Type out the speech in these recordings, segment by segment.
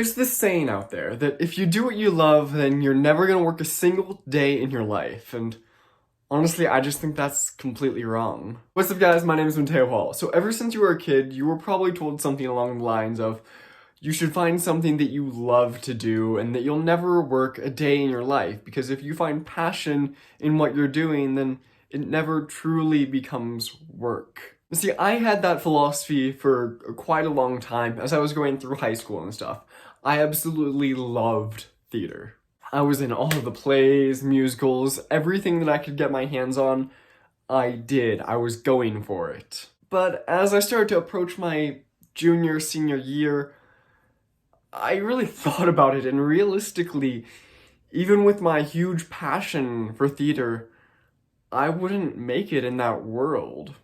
There's this saying out there that if you do what you love, then you're never gonna work a single day in your life, and honestly, I just think that's completely wrong. What's up, guys? My name is Mateo Hall. So ever since you were a kid, you were probably told something along the lines of, you should find something that you love to do and that you'll never work a day in your life, because if you find passion in what you're doing, then it never truly becomes work. See, I had that philosophy for quite a long time as I was going through high school and stuff. I absolutely loved theater. I was in all of the plays, musicals, everything that I could get my hands on, I did. I was going for it. But as I started to approach my junior, senior year, I really thought about it, and realistically, even with my huge passion for theater, I wouldn't make it in that world.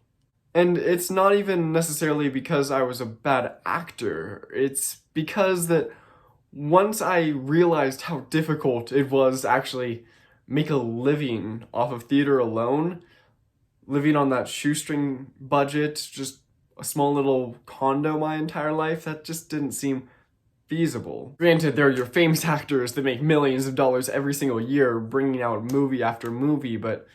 And it's not even necessarily because I was a bad actor, it's because that once I realized how difficult it was to actually make a living off of theater alone, living on that shoestring budget, just a small little condo my entire life, that just didn't seem feasible. Granted, there are your famous actors that make millions of dollars every single year bringing out movie after movie, but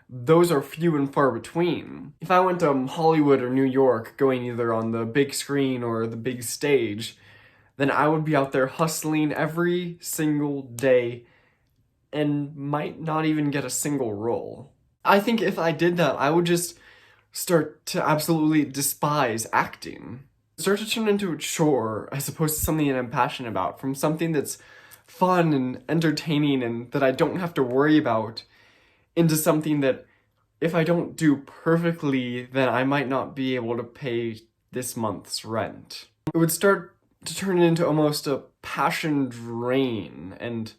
those are few and far between. If I went to Hollywood or New York, going either on the big screen or the big stage, then I would be out there hustling every single day and might not even get a single role. I think if I did that, I would just start to absolutely despise acting. Start to turn into a chore as opposed to something that I'm passionate about, from something that's fun and entertaining and that I don't have to worry about, into something that if I don't do perfectly, then I might not be able to pay this month's rent. It would start to turn into almost a passion drain and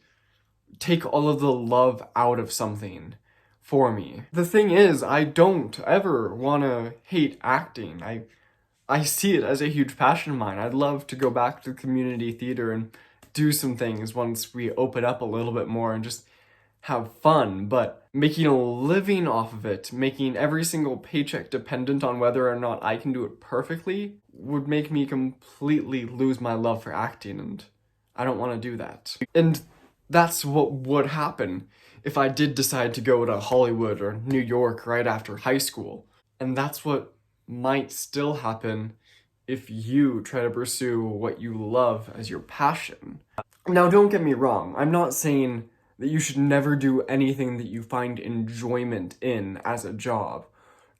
take all of the love out of something for me. The thing is, I don't ever want to hate acting. I see it as a huge passion of mine. I'd love to go back to community theater and do some things once we open up a little bit more and just have fun, but making a living off of it, making every single paycheck dependent on whether or not I can do it perfectly, would make me completely lose my love for acting, and I don't want to do that. And that's what would happen if I did decide to go to Hollywood or New York right after high school. And that's what might still happen if you try to pursue what you love as your passion. Now, don't get me wrong, I'm not saying that you should never do anything that you find enjoyment in as a job.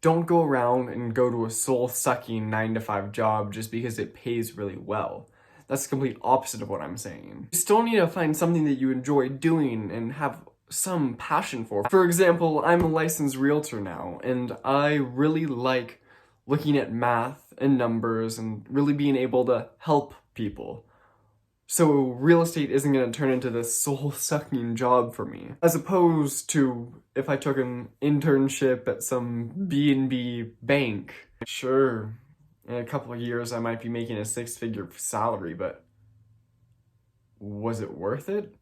Don't go around and go to a soul-sucking 9-to-5 job just because it pays really well. That's the complete opposite of what I'm saying. You still need to find something that you enjoy doing and have some passion for. For example, I'm a licensed realtor now, and I really like looking at math and numbers and really being able to help people. So real estate isn't going to turn into this soul-sucking job for me. As opposed to if I took an internship at some B&B bank. Sure, in a couple of years I might be making a 6-figure salary, but was it worth it?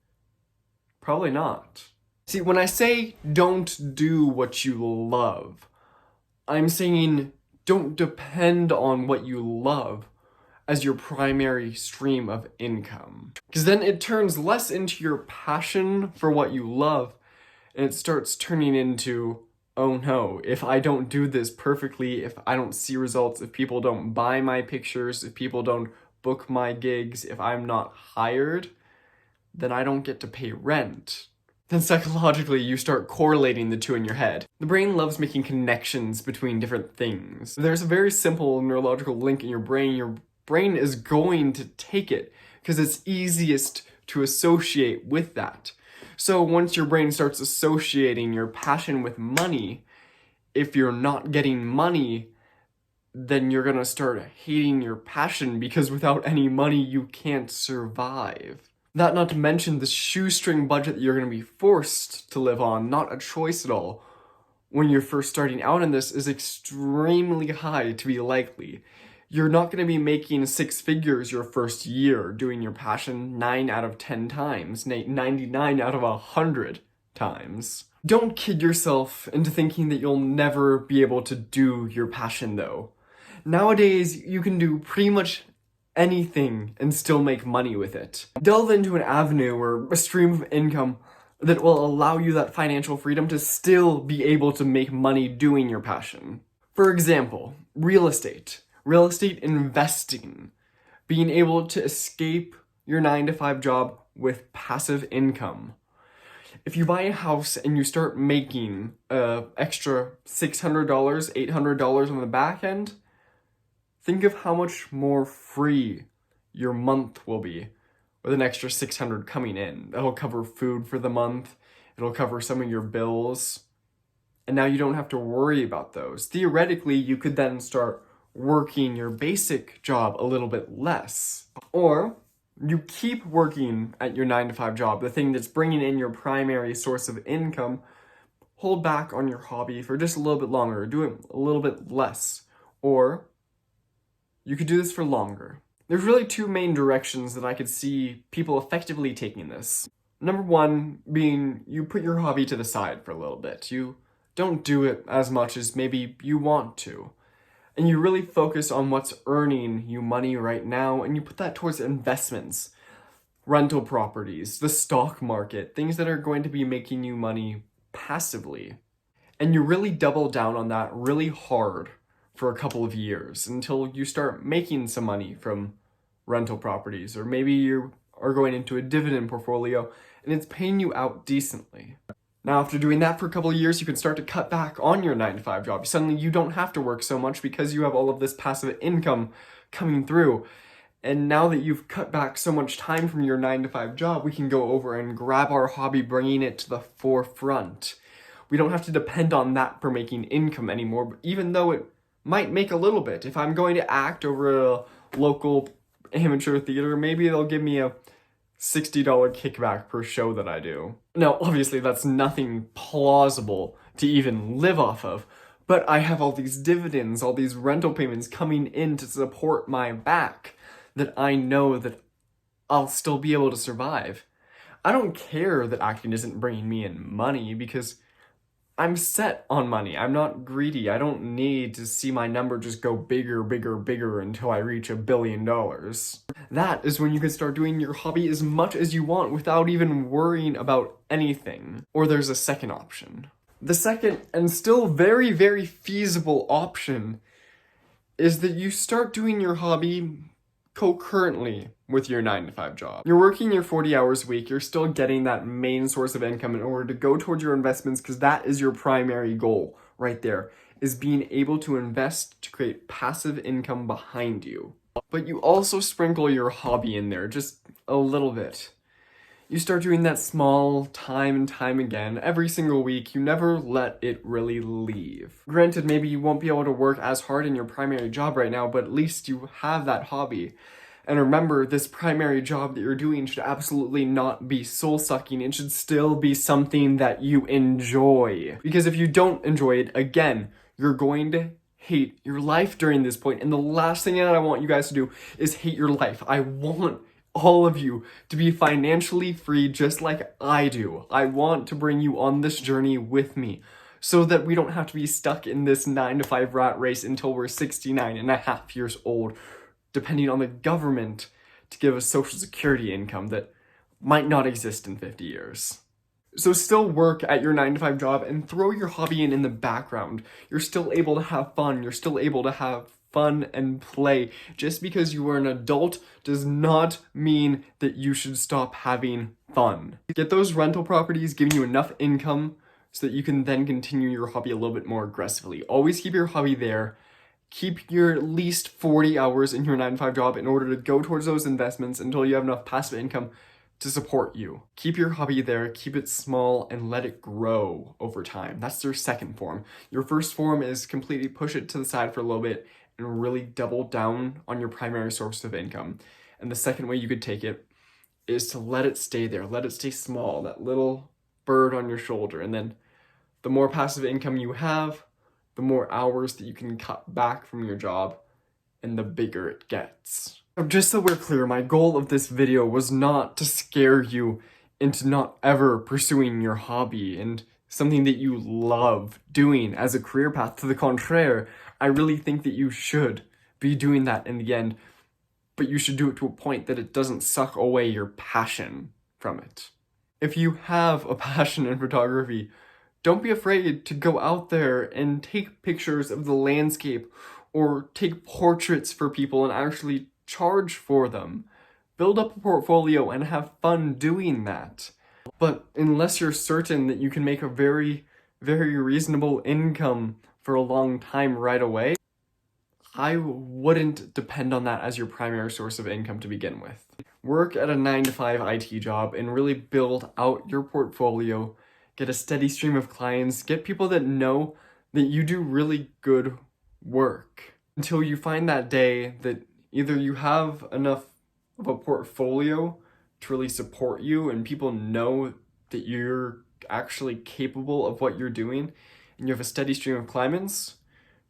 Probably not. See, when I say don't do what you love, I'm saying don't depend on what you love as your primary stream of income. Because then it turns less into your passion for what you love, and it starts turning into, oh no, if I don't do this perfectly, if I don't see results, if people don't buy my pictures, if people don't book my gigs, if I'm not hired, then I don't get to pay rent. Then psychologically, you start correlating the two in your head. The brain loves making connections between different things. There's a very simple neurological link in your brain. Your brain is going to take it because it's easiest to associate with that. So once your brain starts associating your passion with money, if you're not getting money, then you're gonna start hating your passion, because without any money you can't survive. That not to mention the shoestring budget that you're gonna be forced to live on, not a choice at all, when you're first starting out in this, is extremely high to be likely. You're not going to be making 6 figures your first year doing your passion 9 out of 10 times, 99 out of 100 times. Don't kid yourself into thinking that you'll never be able to do your passion though. Nowadays, you can do pretty much anything and still make money with it. Delve into an avenue or a stream of income that will allow you that financial freedom to still be able to make money doing your passion. For example, real estate investing, being able to escape your 9-to-5 job with passive income. If you buy a house and you start making extra $600, $800 on the back end, think of how much more free your month will be with an extra $600 coming in. That'll cover food for the month. It'll cover some of your bills. And now you don't have to worry about those. Theoretically, you could then start working your basic job a little bit less. Or you keep working at your 9-to-5 job, the thing that's bringing in your primary source of income, hold back on your hobby for just a little bit longer, do it a little bit less. Or you could do this for longer. There's really two main directions that I could see people effectively taking this. Number one being you put your hobby to the side for a little bit. You don't do it as much as maybe you want to. And you really focus on what's earning you money right now, and you put that towards investments, rental properties, the stock market, things that are going to be making you money passively. And you really double down on that really hard for a couple of years until you start making some money from rental properties, or maybe you are going into a dividend portfolio and it's paying you out decently. Now, after doing that for a couple of years, you can start to cut back on your 9-to-5 job. Suddenly, you don't have to work so much because you have all of this passive income coming through. And now that you've cut back so much time from your 9-to-5 job, we can go over and grab our hobby, bringing it to the forefront. We don't have to depend on that for making income anymore, even though it might make a little bit. If I'm going to act over a local amateur theater, maybe they'll give me a $60 kickback per show that I do. Now, obviously, that's nothing plausible to even live off of, but I have all these dividends, all these rental payments coming in to support my back that I know that I'll still be able to survive. I don't care that acting isn't bringing me in money because I'm set on money. I'm not greedy. I don't need to see my number just go bigger, bigger, bigger until I reach $1 billion. That is when you can start doing your hobby as much as you want without even worrying about anything. Or there's a second option. The second, and still very, very feasible option, is that you start doing your hobby concurrently with your 9-to-5 job. You're working your 40 hours a week, you're still getting that main source of income in order to go towards your investments, because that is your primary goal right there, is being able to invest to create passive income behind you. But you also sprinkle your hobby in there just a little bit. You start doing that small time and time again, every single week. You never let it really leave. Granted, maybe you won't be able to work as hard in your primary job right now, but at least you have that hobby. And remember, this primary job that you're doing should absolutely not be soul-sucking. It should still be something that you enjoy. Because if you don't enjoy it, again, you're going to hate your life during this point. And the last thing that I want you guys to do is hate your life. I want all of you to be financially free just like I do. I want to bring you on this journey with me so that we don't have to be stuck in this 9-to-5 rat race until we're 69 and a half years old, depending on the government to give us social security income that might not exist in 50 years. So still work at your 9-to-5 job and throw your hobby in the background. You're still able to have fun. You're still able to have fun and play. Just because you are an adult does not mean that you should stop having fun. Get those rental properties giving you enough income so that you can then continue your hobby a little bit more aggressively. Always keep your hobby there. Keep your at least 40 hours in your 9-to-5 job in order to go towards those investments until you have enough passive income to support you. Keep your hobby there, keep it small, and let it grow over time. That's their second form. Your first form is completely push it to the side for a little bit and really double down on your primary source of income. And the second way you could take it is to let it stay there, let it stay small, that little bird on your shoulder. And then the more passive income you have, the more hours that you can cut back from your job, and the bigger it gets. Just so we're clear, my goal of this video was not to scare you into not ever pursuing your hobby and something that you love doing as a career path. To the contraire, I really think that you should be doing that in the end. but you should do it to a point that it doesn't suck away your passion from it. If you have a passion in photography, don't be afraid to go out there and take pictures of the landscape or take portraits for people and actually charge for them. Build up a portfolio and have fun doing that. But unless you're certain that you can make a very, very reasonable income for a long time right away, I wouldn't depend on that as your primary source of income to begin with. Work at a 9-to-5 IT job and really build out your portfolio, get a steady stream of clients, get people that know that you do really good work until you find that day that either you have enough of a portfolio to really support you and people know that you're actually capable of what you're doing and you have a steady stream of clients.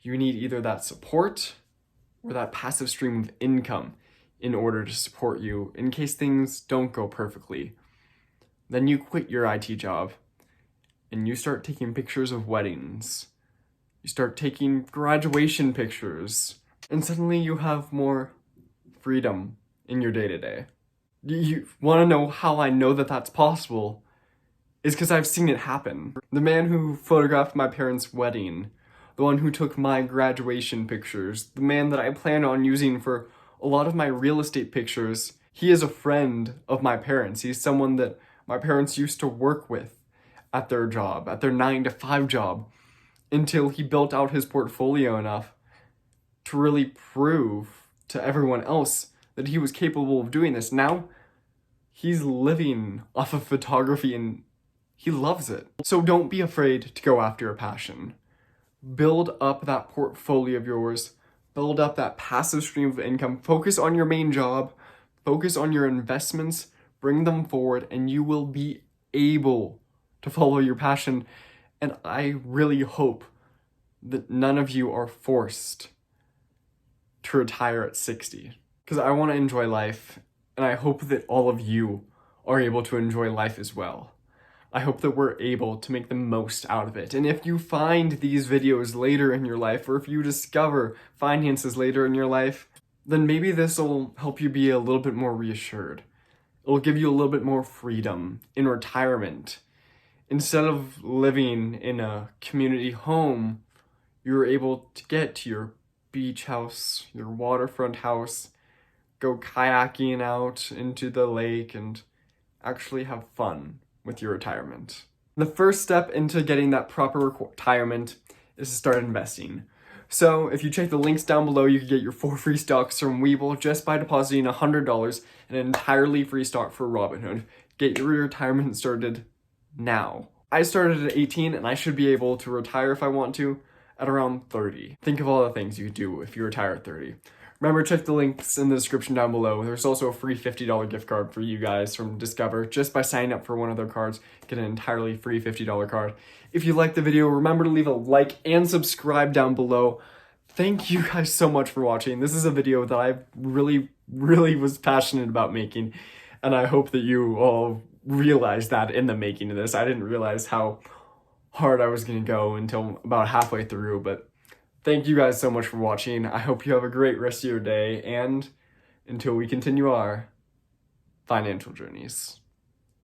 You need either that support or that passive stream of income in order to support you in case things don't go perfectly. Then you quit your IT job and you start taking pictures of weddings. You start taking graduation pictures, and suddenly you have more freedom in your day-to-day. You want to know how I know that that's possible? Is because I've seen it happen. The man who photographed my parents' wedding, the one who took my graduation pictures, the man that I plan on using for a lot of my real estate pictures, he is a friend of my parents. He's someone that my parents used to work with at their job, at their 9-to-5 job, until he built out his portfolio enough to really prove to everyone else that he was capable of doing this. Now, he's living off of photography and he loves it. So don't be afraid to go after a passion. Build up that portfolio of yours, build up that passive stream of income, focus on your main job, focus on your investments, bring them forward, and you will be able to follow your passion. And I really hope that none of you are forced to retire at 60. Because I want to enjoy life, and I hope that all of you are able to enjoy life as well. I hope that we're able to make the most out of it. And if you find these videos later in your life, or if you discover finances later in your life, then maybe this will help you be a little bit more reassured. It'll give you a little bit more freedom in retirement. Instead of living in a community home, you're able to get to your beach house, your waterfront house, go kayaking out into the lake, and actually have fun with your retirement. The first step into getting that proper retirement is to start investing. So if you check the links down below, you can get your 4 free stocks from Webull just by depositing $100 and an entirely free stock for Robinhood. Get your retirement started now. I started at 18 and I should be able to retire if I want to at around 30. Think of all the things you could do if you retire at 30. Remember, check the links in the description down below. There's also a free $50 gift card for you guys from Discover. Just by signing up for one of their cards, get an entirely free $50 card. If you liked the video, remember to leave a like and subscribe down below. Thank you guys so much for watching. This is a video that I really was passionate about making, and I hope that you all realized that in the making of this. I didn't realize how hard I was going to go until about halfway through, but thank you guys so much for watching. I hope you have a great rest of your day, and until we continue our financial journeys.